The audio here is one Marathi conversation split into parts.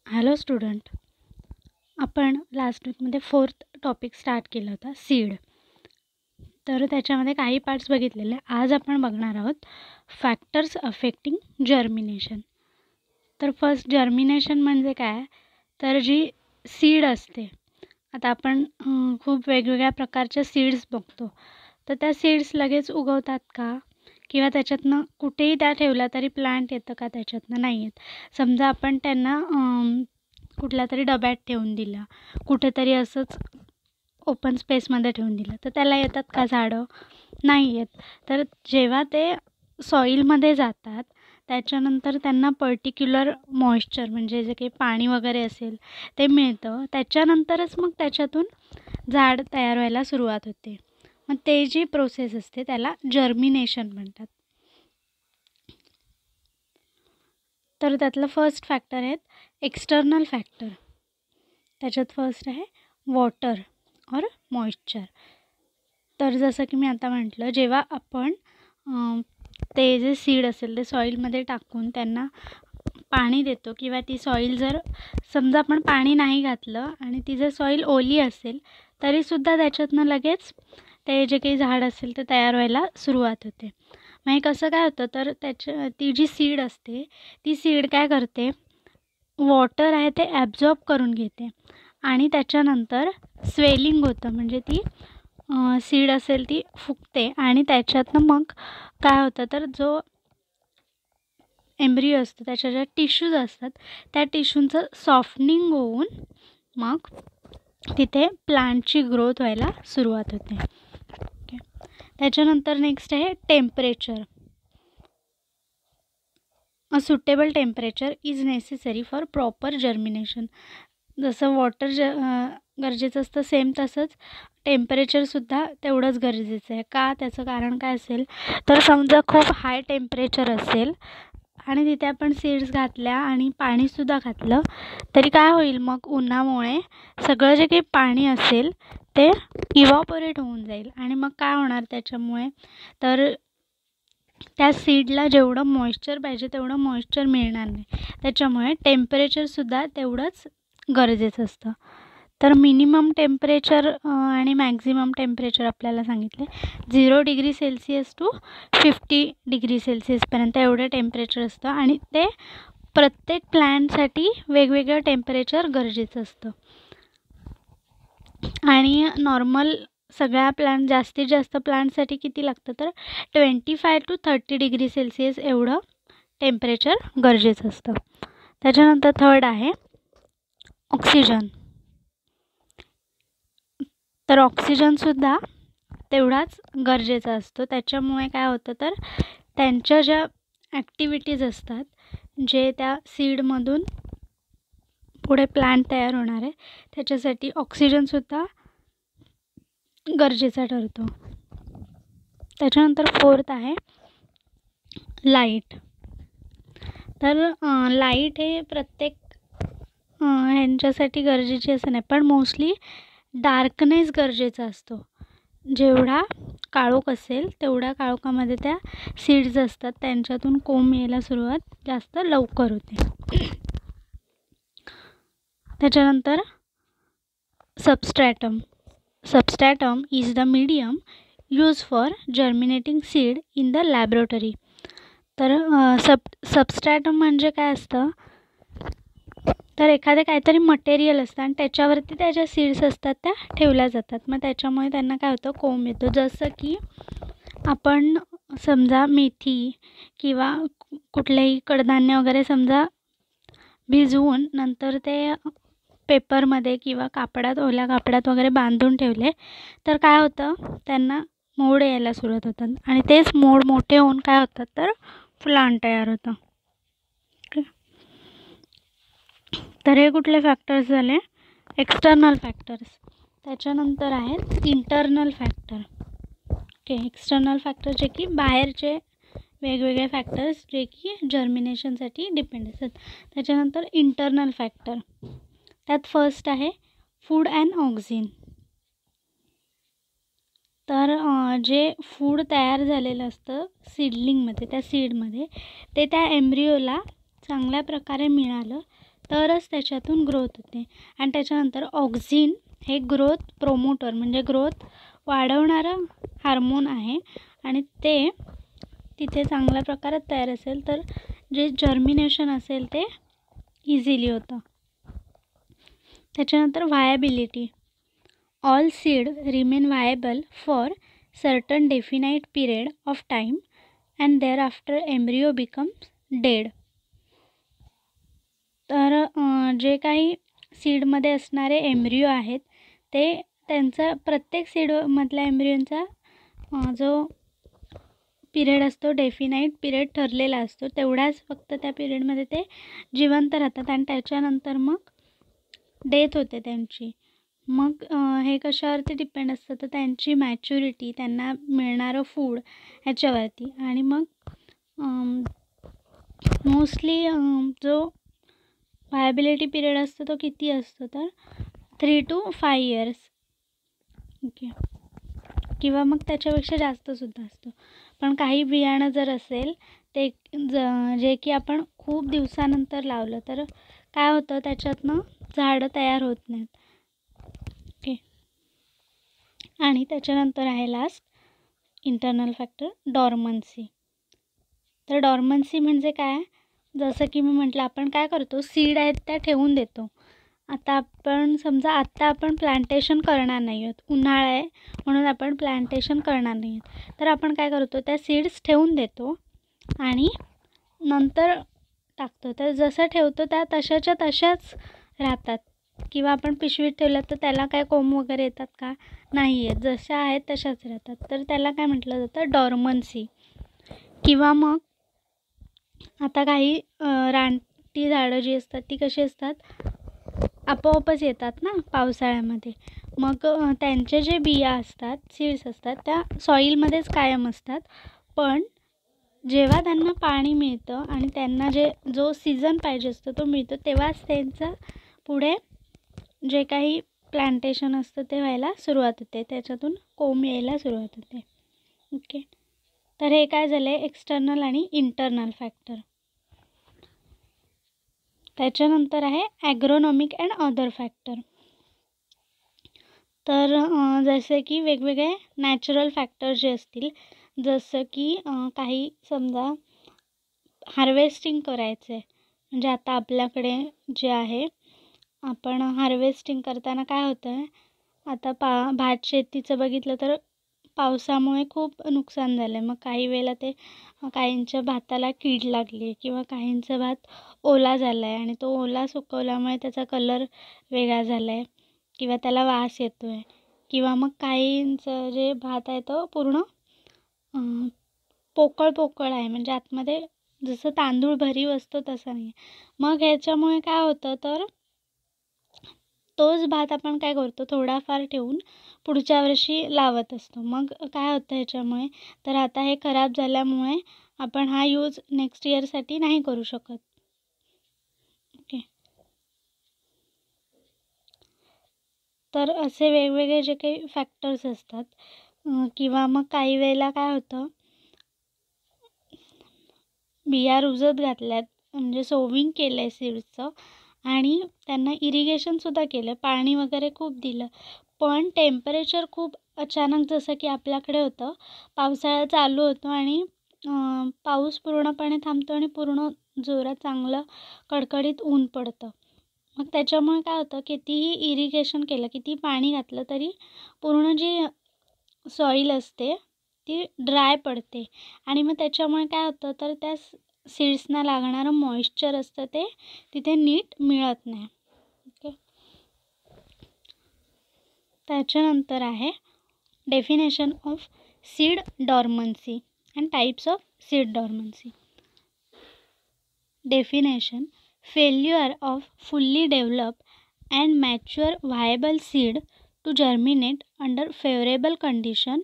Hello student. आपण लास्ट वीकमध्ये 4th टॉपिक स्टार्ट केला होता, सीड. तर त्याच्यामध्ये काही पार्ट्स बघितलेले. आज आपण बघणार आहोत फॅक्टर्स अफेक्टिंग जर्मिनेशन. तर फर्स्ट, जर्मिनेशन म्हणजे काय? तर जी सीड असते, आता आपण खूप वेगवेगळ्या प्रकारच्या सीड्स बघतो. तर त्या सीड्स लगेच उगवतात का? किंवा त्याच्यातनं कुठेही त्या ठेवल्या तरी प्लांट येतं का त्याच्यातनं? नाही येत. समजा आपण त्यांना कुठल्या तरी डब्यात ठेवून दिलं, कुठेतरी असंच ओपन स्पेसमध्ये ठेवून दिलं, तर त्याला येतात का झाडं? नाही येत. तर जेव्हा ते सॉईलमध्ये जातात, त्याच्यानंतर त्यांना पर्टिक्युलर मॉइश्चर म्हणजे जे काही पाणी वगैरे असेल ते मिळतं. त्याच्यानंतरच मग त्याच्यातून झाड तयार व्हायला सुरुवात होते. मग ते जी प्रोसेस असते त्याला जर्मिनेशन म्हणतात. तर त्यातलं फर्स्ट फॅक्टर आहेत एक्सटर्नल फॅक्टर. त्याच्यात फर्स्ट आहे वॉटर और मॉइश्चर. तर जसं की मी आता म्हटलं, जेव्हा आपण ते जे सीड असेल ते सॉईलमध्ये टाकून त्यांना पाणी देतो, किंवा ती सॉईल जर समजा आपण पाणी नाही घातलं आणि ती जर सॉईल ओली असेल तरीसुद्धा त्याच्यातनं लगेच ते जे काही झाड असेल ते तयार व्हायला सुरुवात होते. मग हे कसं काय होतं? तर ती जी सीड असते ती सीड काय करते, वॉटर आहे ते ॲब्झॉर्ब करून घेते आणि त्याच्यानंतर स्वेलिंग होतं. म्हणजे ती सीड असेल ती फुगते आणि त्याच्यातनं मग काय होतं, तर जो एम्ब्रियो असतो त्याच्या ज्या टिश्यूज असतात त्या टिश्यूंचं सॉफ्टनिंग होऊन मग तिथे प्लांटची ग्रोथ व्हायला सुरुवात होते. ओके. त्याच्यानंतर नेक्स्ट आहे temperature. A suitable temperature is necessary for proper germination. जसं वॉटर गरजेचं असतं, सेम तसंच टेम्परेचरसुद्धा तेवढंच गरजेचं आहे. का? त्याचं कारण काय असेल, तर समजा खूप हाय टेम्परेचर असेल आणि तिथे आपण सीड्स घातल्या आणि पाणीसुद्धा घातलं तरी काय होईल, मग उन्हामुळे सगळं जे काही पाणी असेल ते इव्हॅपोरेट होऊन जाईल आणि मग काय होणार त्याच्यामुळे, तर त्या सीडला जेवढं मॉइश्चर पाहिजे तेवढं मॉइश्चर मिळणार नाही. त्याच्यामुळे टेम्परेचरसुद्धा तेवढंच गरजेचं असतं. तर मिनिमम टेम्परेचर आणि मॅक्झिमम टेम्परेचर आपल्याला सांगितले 0 डिग्री सेल्सिअस टू 50 डिग्री सेल्सिअसपर्यंत एवढं टेम्परेचर असतं आणि ते प्रत्येक प्लॅन्टसाठी वेगवेगळं टेम्परेचर गरजेचं असतं. आणि नॉर्मल सगळ्या प्लांट, जास्तीत जास्त प्लांटसाठी किती लागतं, तर 25 टू 30 डिग्री सेल्सिअस एवढं टेम्परेचर गरजेचं असतं. त्याच्यानंतर थर्ड आहे ऑक्सिजन. तर ऑक्सिजनसुद्धा तेवढाच गरजेचा असतो. त्याच्यामुळे काय होतं, तर त्यांच्या ज्या ॲक्टिव्हिटीज असतात, जे त्या सीडमधून पुढे प्लांट तयार होणार आहे त्याच्यासाठी ऑक्सिजनसुद्धा गरजेचा ठरतो. त्याच्यानंतर फोर्थ आहे लाईट. तर लाईट हे प्रत्येक ह्यांच्यासाठी गरजेची असं नाही, पण मोस्टली डार्कनेस गरजेचा असतो. जेवढा काळोख असेल तेवढ्या काळोखामध्ये त्या सीड्स असतात त्यांच्यातून कोंब यायला सुरुवात जास्त लवकर होते. त्याच्यानंतर substratum. Substratum is the medium use for germinating seed in the laboratory. तर सबस्ट्रॅटम म्हणजे काय असतं, तर एखादं काहीतरी मटेरियल असतं आणि त्याच्यावरती त्या ज्या सीड्स असतात त्या ठेवल्या जातात. मग त्याच्यामुळे त्यांना काय होतं, कोंब येतो. जसं की आपण समजा मेथी किंवा कुठलेही कडधान्य वगैरे समजा भिजवून नंतर ते पेपरमध्ये किंवा कापडात, ओल्या कापडात वगैरे बांधून ठेवले तर काय होतं, त्यांना मोड यायला सुरुवात होतात आणि तेच मोड मोठे होऊन काय होतात, तर प्लांट तयार होतं. तर हे कुठले फॅक्टर्स झाले, एक्सटर्नल फॅक्टर्स. त्याच्यानंतर आहेत internal factor. Okay. External factor जे की बाहेरचे वेगवेगळे फॅक्टर्स जे की जर्मिनेशनसाठी डिपेंड असतात. त्याच्यानंतर इंटर्नल फॅक्टर. त्यात फर्स्ट आहे फूड अँड ऑक्सिजन. तर जे फूड तयार झालेलं असतं सीडलिंगमध्ये, त्या सीडमध्ये, ते त्या एम्ब्रियोला चांगल्या प्रकारे मिळालं तरच त्याच्यातून ग्रोथ होते. आणि त्याच्यानंतर ऑक्झिन हे ग्रोथ प्रोमोटर म्हणजे ग्रोथ वाढवणारं हार्मोन आहे आणि ते तिथे चांगल्या प्रकारात तयार असेल तर जे जर्मिनेशन असेल ते इझिली होतं. त्याच्यानंतर viability. All seed remain viable for certain definite period of time and thereafter embryo becomes dead. तर जे काही सीडमध्ये असणारे एम्ब्रियो आहेत ते त्यांचा प्रत्येक सीडमधल्या एम्ब्रियोंचा जो पिरियड असतो डेफिनाईट पिरियड ठरलेला असतो तेवढ्याच फक्त त्या पिरियडमध्ये ते जिवंत राहतात आणि त्याच्यानंतर मग डेथ होते त्यांची. मग हे कशावरती डिपेंड असतं तर त्यांची मॅच्युरिटी, त्यांना मिळणारं फूड ह्याच्यावरती. आणि मग मोस्टली जो व्हायबिलिटी पिरियड असतो तो किती असतो तर 3 to 5 years. ओके, किंवा मग त्याच्यापेक्षा जास्तसुद्धा असतो. पण काही बियाणं जर असेल ते जे की आपण खूप दिवसानंतर लावलं तर काय होतं त्याच्यातनं झाडं तयार होत नाहीत. ओके, आणि त्याच्यानंतर आहे लास्ट इंटरनल फॅक्टर डॉर्मन्सी. तर डॉर्मन्सी म्हणजे काय, जसं की मी म्हटलं आपण काय करतो सीड आहेत त्या ठेवून देतो. आता आपण समजा आत्ता आपण प्लांटेशन करणार नाही आहोत, उन्हाळा आहे म्हणून आपण प्लांटेशन करणार नाही आहोत, तर आपण काय करतो त्या सीड्स ठेवून देतो आणि नंतर टाकतो. तर जसं ठेवतो त्या तशाच्या तशाच राहतात. किंवा आपण पिशवीत ठेवलं तर त्याला काय कोंब वगैरे येतात का, नाही आहेत, जशा आहेत तशाच राहतात. तर त्याला काय म्हटलं जातं डॉर्मन्सी. किंवा मग आता काही रानटी झाडं जी असतात ती कशी असतात आपोआपच येतात ना पावसाळ्यामध्ये. मग त्यांचे जे बिया असतात सीड्स असतात त्या सॉईलमध्येच कायम असतात. पण जेव्हा त्यांना पाणी मिळतं आणि त्यांना जो सीझन पाहिजे असतो तो मिळतो तेव्हाच त्यांचं पुढे जे काही प्लांटेशन असतं ते व्हायला सुरुवात होते, त्याच्यातून कोंब यायला सुरुवात होते. ओके, तर हे काय झालं आहे एक्सटर्नल आणि इंटरनल फॅक्टर. त्याच्यानंतर आहे ॲग्रोनॉमिक अँड अदर फॅक्टर. तर जसे की वेगवेगळे नॅचरल फॅक्टर जे असतील, जसं की काही समजा हार्वेस्टिंग करायचं आहे म्हणजे आता आपल्याकडे जे आहे आपण हार्वेस्टिंग करताना काय होतं आहे आता भात शेतीचं बघितलं तर पावसामुळे खूप नुकसान झालं आहे. मग काही वेळेला ते काहींच्या भाताला कीड लागली किंवा काहींचा भात ओला झाला आहे आणि तो ओला सुकवल्यामुळे त्याचा कलर वेगळा झाला आहे किंवा त्याला वास येतो आहे. किंवा मग काहींचं जे भात आहे तो पूर्ण पोकळ पोकळ आहे म्हणजे आतमध्ये जसं तांदूळ भरीव असतो तसं नाही. मग ह्याच्यामुळे काय होतं तर तोच भात आपण काय करतो थोडाफार ठेवून पुढच्या वर्षी लावत असतो. मग काय होतं ह्याच्यामुळे तर आता हे खराब झाल्यामुळे आपण हा यूज नेक्स्ट इयरसाठी नाही करू शकत. ओके, तर असे वेगवेगळे जे काही फॅक्टर्स असतात किंवा मग काही वेळेला काय होतं बिया रुजत घातल्यात म्हणजे सोविंग केलं आहे सीड्सचं आणि त्यांना इरिगेशनसुद्धा केलं, पाणी वगैरे खूप दिलं, पण टेम्परेचर खूप अचानक जसं की आपल्याकडे होतं पावसाळा चालू होतो आणि पाऊस पूर्णपणे थांबतो आणि पूर्ण जोरात चांगलं कडकडीत ऊन पडतं. मग त्याच्यामुळे काय होतं कितीही इरिगेशन केलं किती पाणी घातलं तरी पूर्ण जी सॉईल असते ती ड्राय पडते आणि मग त्याच्यामुळे काय होतं तर त्या सीड्सना लागणारं मॉइश्चर असतं ते तिथे नीट मिळत नाही. ओके, त्याच्यानंतर आहे definition of seed dormancy and types of seed dormancy. Definition failure of fully develop and mature viable seed to germinate under favourable condition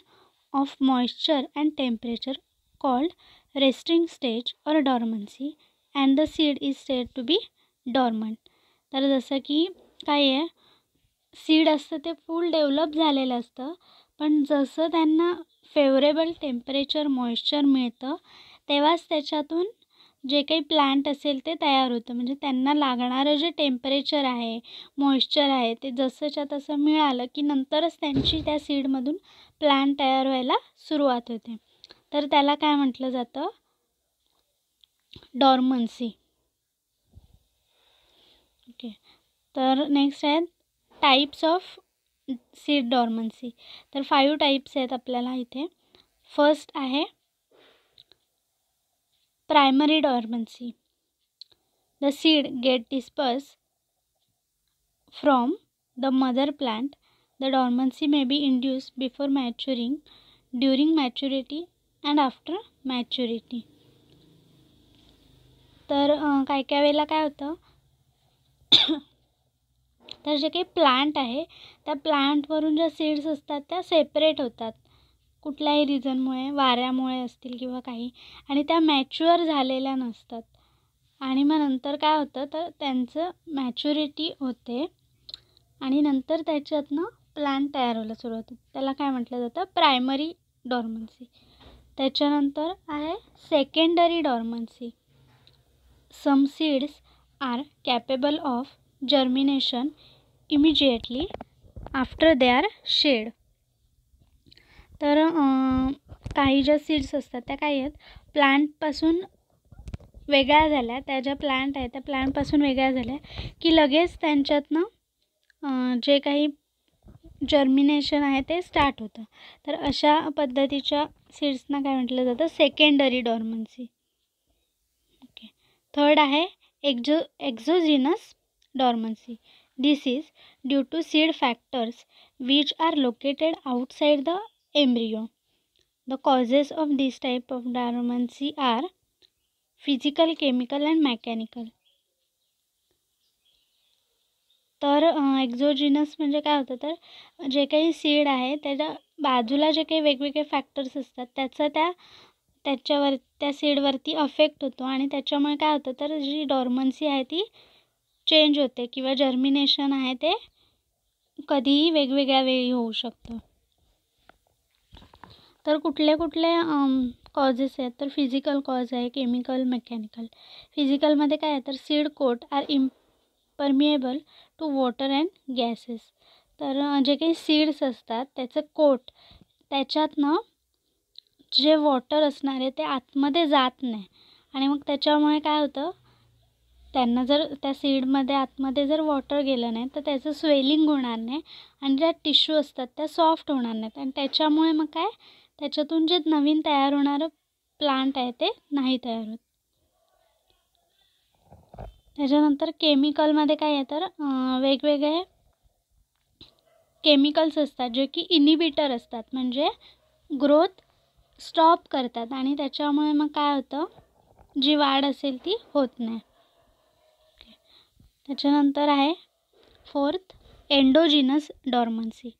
of moisture and temperature called resting stage or dormancy and the seed is said to be dormant. तर जसं की काय आहे सीड असतं ते फुल डेव्हलप झालेलं असतं पण जसं त्यांना फेवरेबल टेम्परेचर मॉइश्चर मिळतं तेव्हाच त्याच्यातून जे काही प्लांट असेल ते तयार होतं. म्हणजे त्यांना लागणारं जे टेम्परेचर आहे, मॉइश्चर आहे, ते जसंच्या तसं मिळालं की नंतरच त्यांची त्या सीडमधून प्लांट तयार व्हायला सुरुवात होते. तर त्याला काय म्हटलं जातं? डॉर्मन्सी. ओके. तर नेक्स्ट आहे टाईप्स ऑफ सीड डॉर्मन्सी. तर 5 टाईप्स आहेत आपल्याला इथे. फर्स्ट आहे primary डॉर्मन्सी. The seed get dispersed from the mother plant. The dormancy may be induced before maturing, during maturity and after maturity. तर काय काय वेळेला काय होतं तर जे काही प्लांट आहे त्या प्लांटवरून ज्या सीड्स असतात त्या सेपरेट होतात कुठल्याही रिझनमुळे, वाऱ्यामुळे असतील किंवा काही, आणि त्या मॅच्युअर झालेल्या नसतात. आणि मग नंतर काय होतं तर त्यांचं मॅच्युरिटी होते आणि नंतर त्याच्यातनं प्लांट तयार व्हायला सुरुवात होते. त्याला काय म्हटलं जातं? Primary dormancy. त्याच्यानंतर आहे secondary dormancy. Some seeds are capable of germination immediately after they are shed. तर काही ज्या सीड्स असतात त्या काय आहेत, प्लांटपासून वेगळ्या झाल्या, त्या ज्या प्लांट आहेत त्या प्लांटपासून वेगळ्या झाल्या की लगेच त्यांच्यातनं जे काही जर्मिनेशन आहे ते स्टार्ट होतं. तर अशा पद्धतीच्या सीड्सना काय म्हटलं जातं? सेकंडरी डॉर्मन्सी. ओके. थर्ड आहे exogenous dormancy. This is due to seed factors which are located outside the embryo. The causes of this type of dormancy are physical, chemical and mechanical. तर एक्झोजिनस म्हणजे काय होतं तर जे काही सीड आहे त्याच्या बाजूला जे काही वेगवेगळे फॅक्टर्स असतात त्याचा त्याच्यावर त्या सीडवरती अफेक्ट होतो आणि त्याच्यामुळे काय होतं तर जी डॉर्मन्सी आहे ती चेंज होते किंवा जर्मिनेशन आहे ते कधीही वेगवेगळ्या वेळी होऊ शकतं. तर कुठले कुठले कॉजेस आहेत तर फिजिकल कॉज आहे, केमिकल, मेकॅनिकल. फिजिकलमध्ये काय आहे तर seed coat are impermeable to water and gases. तर जे काही सीड्स असतात त्याचं कोट त्याच्यातनं जे वॉटर असणार आहे ते आतमध्ये जात नाही आणि मग त्याच्यामुळे काय होतं त्यांना जर त्या सीडमध्ये आतमध्ये जर वॉटर गेलं नाही तर त्याचं स्वेलिंग होणार नाही आणि ज्या टिश्यू असतात त्या सॉफ्ट होणार नाहीत आणि त्याच्यामुळे मग काय त्याच्यातून जे नवीन तयार होणारं प्लांट आहे ते नाही तयार होत. त्याच्यानंतर केमिकलमध्ये काय आहे तर वेगवेगळे केमिकल्स असतात जे की इनिबिटर असतात, म्हणजे ग्रोथ स्टॉप करतात आणि त्याच्यामुळे मग काय होतं जी वाढ असेल ती होत नाही. त्याच्यानंतर आहे fourth endogenous dormancy.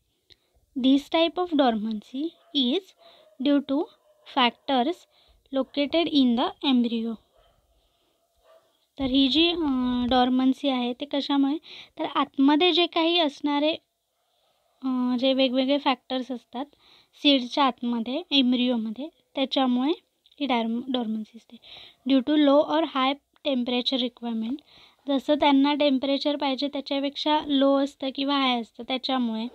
This type of dormancy is due to factors located in the embryo. तर ही जी डॉर्मन्सी आहे ते कशामुळे तर आतमध्ये जे काही असणारे जे वेगवेगळे फॅक्टर्स असतात सीडच्या आतमध्ये एम्ब्रियोमध्ये त्याच्यामुळे ही डॉर्मन्सी असते. ड्यू टू लो और हाय टेम्परेचर रिक्वायरमेंट. जसं त्यांना टेम्परेचर पाहिजे त्याच्यापेक्षा लो असतं किंवा हाय असतं त्याच्यामुळे,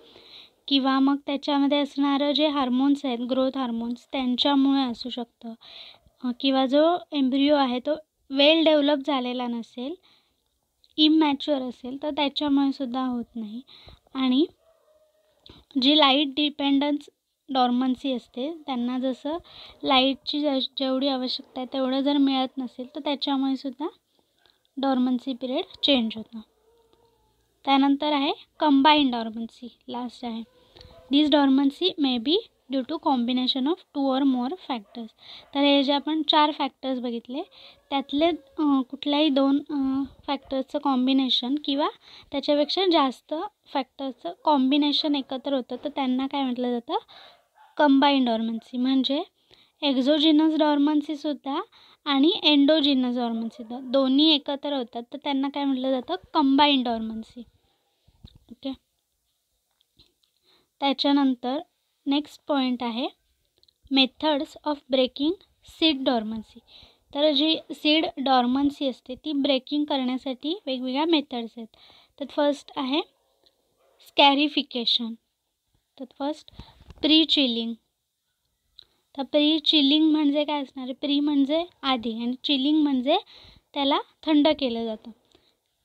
किंवा मग त्याच्यामध्ये असणारं जे हार्मोन्स आहेत ग्रोथ हार्मोन्स त्यांच्यामुळे असू शकतं, किंवा जो एम्ब्रियो आहे तो वेल डेव्हलप झालेला नसेल, इमॅच्युअर असेल तर त्याच्यामुळे सुद्धा होत नाही. आणि जी लाईट डिपेंडन्स डॉर्मन्सी असते त्यांना जसं लाईटची जेवढी आवश्यकता आहे तेवढं जर मिळत नसेल तर त्याच्यामुळे सुद्धा डॉर्मन्सी पिरियड चेंज होतं. त्यानंतर आहे कंबाईंड डॉर्मन्सी, लास्ट आहे. This dormancy may be due to combination of 2 or more factors. तर हे जे आपण 4 फॅक्टर्स बघितले त्यातले कुठल्याही 2 फॅक्टर्सचं कॉम्बिनेशन किंवा त्याच्यापेक्षा जास्त फॅक्टर्सचं कॉम्बिनेशन एकत्र होतं तर त्यांना काय म्हटलं जातं? कंबाईंड डॉर्मन्सी. म्हणजे एक्झोजिनस डॉर्मन्सीसुद्धा आणि एंडोजिनस डॉर्मन्सीसुद्धा दोन्ही एकत्र होतात तर त्यांना काय म्हटलं जातं? कंबाईंड डॉर्मन्सी. ओके. त्याच्यानंतर नेक्स्ट पॉईंट आहे मेथड्स ऑफ ब्रेकिंग सीड डॉर्मन्सी. तर जी सीड डॉर्मन्सी असते ती ब्रेकिंग करण्यासाठी वेगवेगळ्या मेथड्स आहेत. तर फर्स्ट आहे स्कॅरिफिकेशन. तर फर्स्ट प्री चिलिंग. तर प्री चिलिंग म्हणजे काय असणार आहे? प्री म्हणजे आधी आणि चिलिंग म्हणजे त्याला थंड केलं जातं.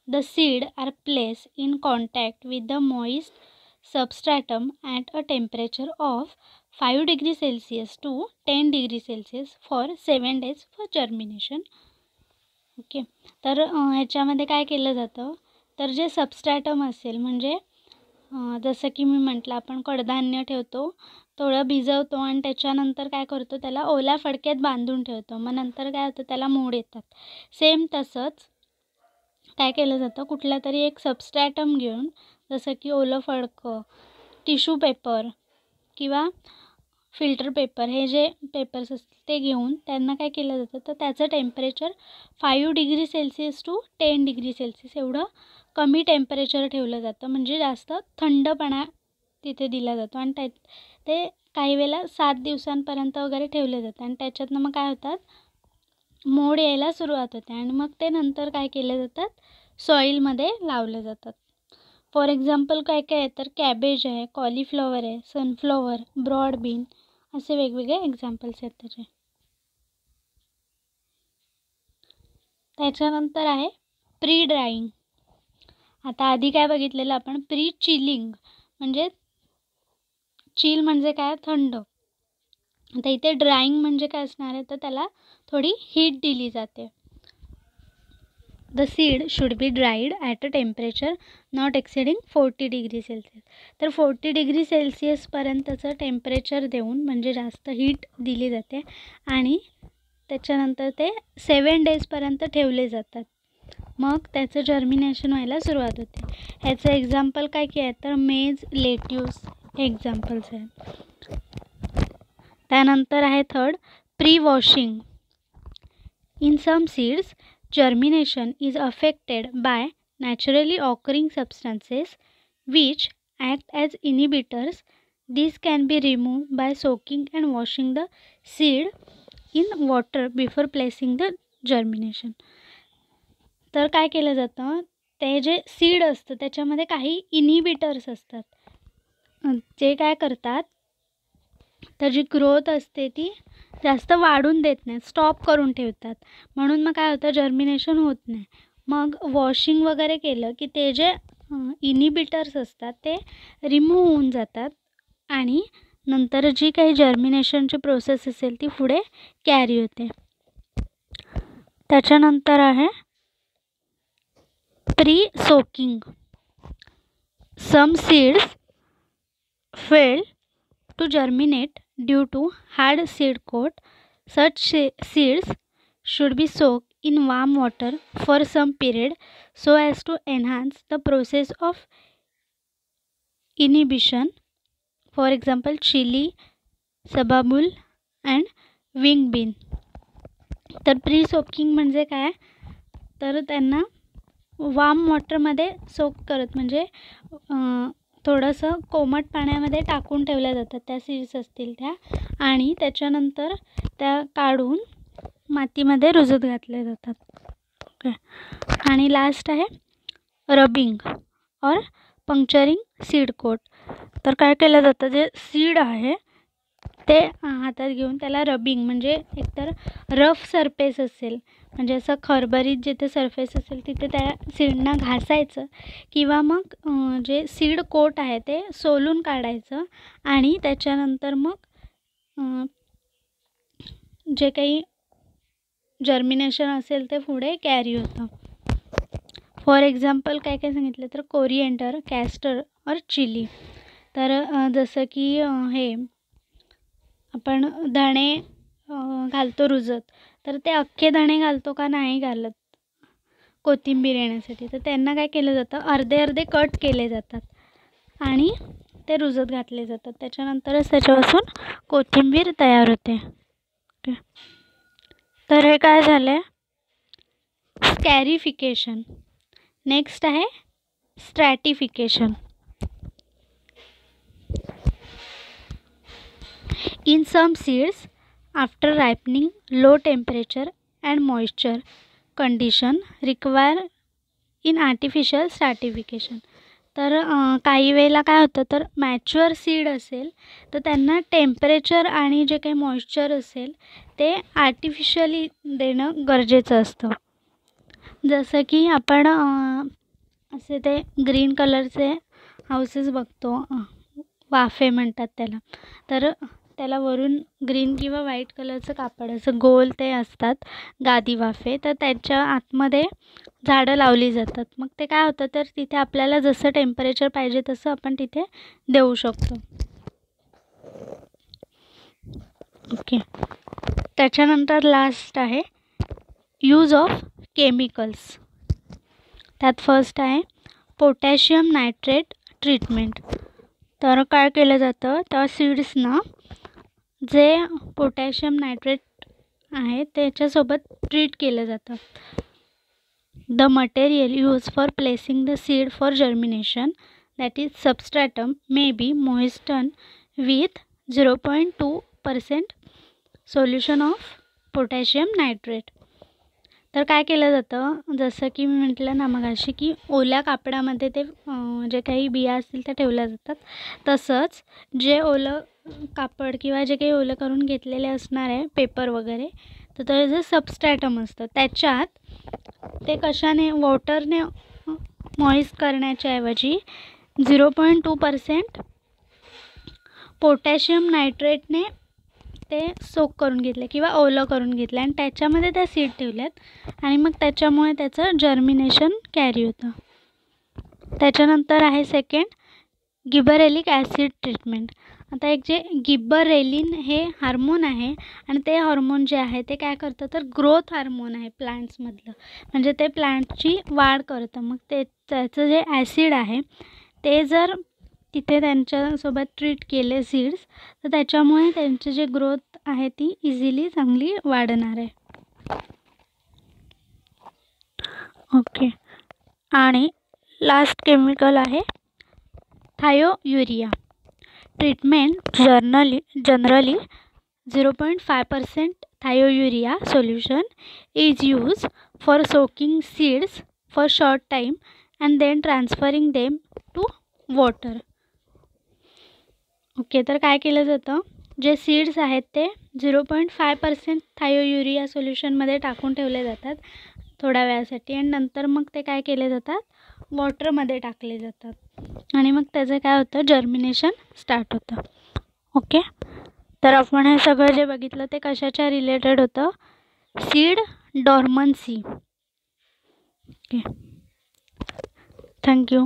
The seed are place in contact with the moist substratum at a temperature of 5 degree Celsius to 10 degree Celsius for 7 days for germination. Okay. तर ह्याच्यामध्ये काय केलं जातं? तर जे सबस्ट्रॅटम असेल म्हणजे जसं की मी म्हटलं आपण कडधान्य ठेवतो, थोडं भिजवतो आणि त्याच्यानंतर काय करतो त्याला ओल्या फडक्यात बांधून ठेवतो. मग नंतर काय होतं त्याला मोड येतात. सेम तसंच काय केलं जातं, कुठला तरी एक सबस्ट्रॅटम घेऊन जसं की ओलं फडकं, टिश्यू पेपर किंवा फिल्टर पेपर, हे जे पेपर्स असतात ते घेऊन त्यांना काय केलं जातं तर त्याचं temperature 5 degree Celsius to 10 degree celsius एवढं कमी टेम्परेचर ठेवलं जातं. म्हणजे जास्त थंडपणा तिथे दिला जातो आणि ते काही वेळेला 7 दिवसांपर्यंत वगैरे ठेवलं जातं आणि त्याच्यातनं मग काय होतात मोड यायला सुरुवात होते आणि मग ते नंतर काय केले जातात सॉईलमध्ये लावले जातात. फॉर एक्झाम्पल काय काय आहे तर कॅबेज आहे, कॉलीफ्लॉवर आहे, सनफ्लॉवर, ब्रॉड बीन असे वेगवेगळे एक्झाम्पल्स आहेत त्याचे. त्याच्यानंतर आहे प्री ड्राईंग. आता आधी काय बघितलेलं आपण प्री चिलिंग म्हणजे चिल म्हणजे काय थंड. आता इथे ड्राईंग म्हणजे काय असणार आहे तर त्याला थोडी हीट दिली जाते. The seed should be dried at a temperature not exceeding 40 degree Celsius. तर 40 डिग्री सेल्सिअसपर्यंतचं टेम्परेचर देऊन म्हणजे जास्त हीट दिली जाते आणि त्याच्यानंतर ते 7 daysपर्यंत ठेवले जातात. मग त्याचं जर्मिनेशन व्हायला सुरुवात होते. ह्याचं एक्झाम्पल काय की आहे तर मेज, लेट्यूस हे एक्झाम्पल्स आहेत. त्यानंतर आहे third pre washing. In some seeds germination is affected by naturally occurring substances which act as inhibitors. These can be removed by soaking and washing the seed in water before placing the germination. तर काय केलं जातं ते जे सीड असतं त्याच्यामध्ये काही इनिबिटर्स असतात जे काय करतात तर जी ग्रोथ असते ती जास्त वाढून देत नाही, स्टॉप करून ठेवतात. म्हणून मग काय होतं जर्मिनेशन होत नाही. मग वॉशिंग वगैरे केलं की ते जे इनिबिटर्स असतात ते रिमूव्ह होऊन जातात आणि नंतर जी काही जर्मिनेशनची प्रोसेस असेल ती पुढे कॅरी होते. त्याच्यानंतर आहे pre soaking. Some seeds fail to germinate due to hard seed coat. Such seeds should be soaked in warm water for some period so as to enhance the process of inhibition. For example, chili, sababul and wing bean. तर प्री सोकिंग म्हणजे काय तर त्यांना वार्म वॉटरमध्ये सोक करत म्हणजे थोडंसं कोमट पाण्यामध्ये टाकून ठेवल्या जातात त्या सीड्स असतील त्या आणि त्याच्यानंतर त्या काढून मातीमध्ये रुजत घातल्या जातात. ओके. आणि लास्ट आहे रबिंग और पंक्चरिंग सीड कोट. तर काय केलं जातं जे सीड आहे ते हातात घेऊन त्याला रबिंग म्हणजे एकतर रफ सरफेस असेल म्हणजे असं खरबरीत जिथे सरफेस असेल तिथे त्या सीडना घासायचं किंवा मग जे सीड कोट आहे ते सोलून काढायचं आणि त्याच्यानंतर मग जे काही जर्मिनेशन असेल ते पुढे कॅरी होतं. फॉर एक्झाम्पल काय काय सांगितलं तर कोरिएंडर, कॅस्टर और चिली. तर जसं की हे आपण धणे घालतो रुजत तर ते अख्खे धणे घालतो का नाही घालत कोथिंबीर येण्यासाठी तर त्यांना काय केलं जातं अर्धे अर्धे कट केले जातात आणि ते रुजत घातले जातात. त्याच्यानंतरच त्याच्यापासून कोथिंबीर तयार होते. ओके. तर हे काय झालं स्कॅरिफिकेशन. नेक्स्ट आहे स्ट्रॅटिफिकेशन. In some seeds, after ripening, low temperature and moisture condition require in artificial स्ट्रॅटिफिकेशन. तर काही वेळेला काय होतं, तर मॅच्युअर सीड असेल तर त्यांना टेम्परेचर आणि जे काही मॉइश्चर असेल ते आर्टिफिशियली देणं गरजेचं असतं. जसं की आपण असे ते ग्रीन कलरचे हाऊसेस बघतो, वाफे म्हणतात त्याला. तर त्याला वरून ग्रीन किंवा व्हाईट कलरचं कापड असं गोल ते असतात, गादी वाफे. तर त्याच्या आतमध्ये झाडं लावली जातात. मग ते काय होतं, तर तिथे आपल्याला जसं टेम्परेचर पाहिजे तसं आपण तिथे देऊ शकतो. ओके. त्याच्यानंतर लास्ट आहे यूज ऑफ केमिकल्स. त्यात फर्स्ट आहे पोटॅशियम नायट्रेट ट्रीटमेंट. तर काय केलं जातं, तर सीड्सना जे पोटॅशियम नायट्रेट आहे त्याच्यासोबत ट्रीट केलं जातं. The material used for placing the seed for germination, that is substratum, may be moistened with 0.2% solution of potassium nitrate. तर काय केलं जातं, जसं की मी म्हटलं ना मगाशी की ओल्या कापडामध्ये ते जे काही बिया असतील त्या ठेवल्या जातात. तसंच जे ओलं कापड किंवा जे काही ओलं करून घेतलेले असणार आहे पेपर वगैरे, तर ते जे सबस्ट्रॅटम असतं त्याच्यात ते कशाने, वॉटरने मॉइस्ट करण्याच्या ऐवजी 0.2% पोटॅशियम नायट्रेटने ते सोक करून घेतले किंवा ओलं करून घेतलं आणि त्याच्यामध्ये त्या सीड ठेवल्यात आणि मग त्याच्यामुळे त्याचं जर्मिनेशन कॅरी होतं. त्याच्यानंतर आहे सेकंड गिबरेलिक ॲसिड ट्रीटमेंट. आता एक जे गिबरेलिन हे हार्मोन आहे आणि ते हार्मोन जे आहे ते काय करतं, तर ग्रोथ हार्मोन आहे प्लांट्समधलं, म्हणजे ते प्लांटची वाढ करतं. मग ते त्याचं जे ॲसिड आहे ते जर तिथे त्यांच्यासोबत ट्रीट केले सीड्स, तर त्याच्यामुळे त्यांची जे ग्रोथ आहे ती इझिली चांगली वाढणार आहे. ओके. आणि लास्ट केमिकल आहे thiourea. Treatment generally 0.5% thiourea solution is used for soaking seeds for short time and then transferring them to water. Okay. तर काय केलं जातं, जे सीड्स आहेत ते 0.5% थायोयुरिया सोल्युशनमध्ये टाकून ठेवले जातात थोड्या वेळासाठी आणि नंतर मग ते काय केले जातात, वॉटरमध्ये टाकले जातात आणि मग त्याचं काय होतं, जर्मिनेशन स्टार्ट होतं. ओके. तर आपण हे सगळं जे बघितलं ते कशाच्या रिलेटेड होतं, सीड डॉर्मन्सी. ओके. थँक्यू.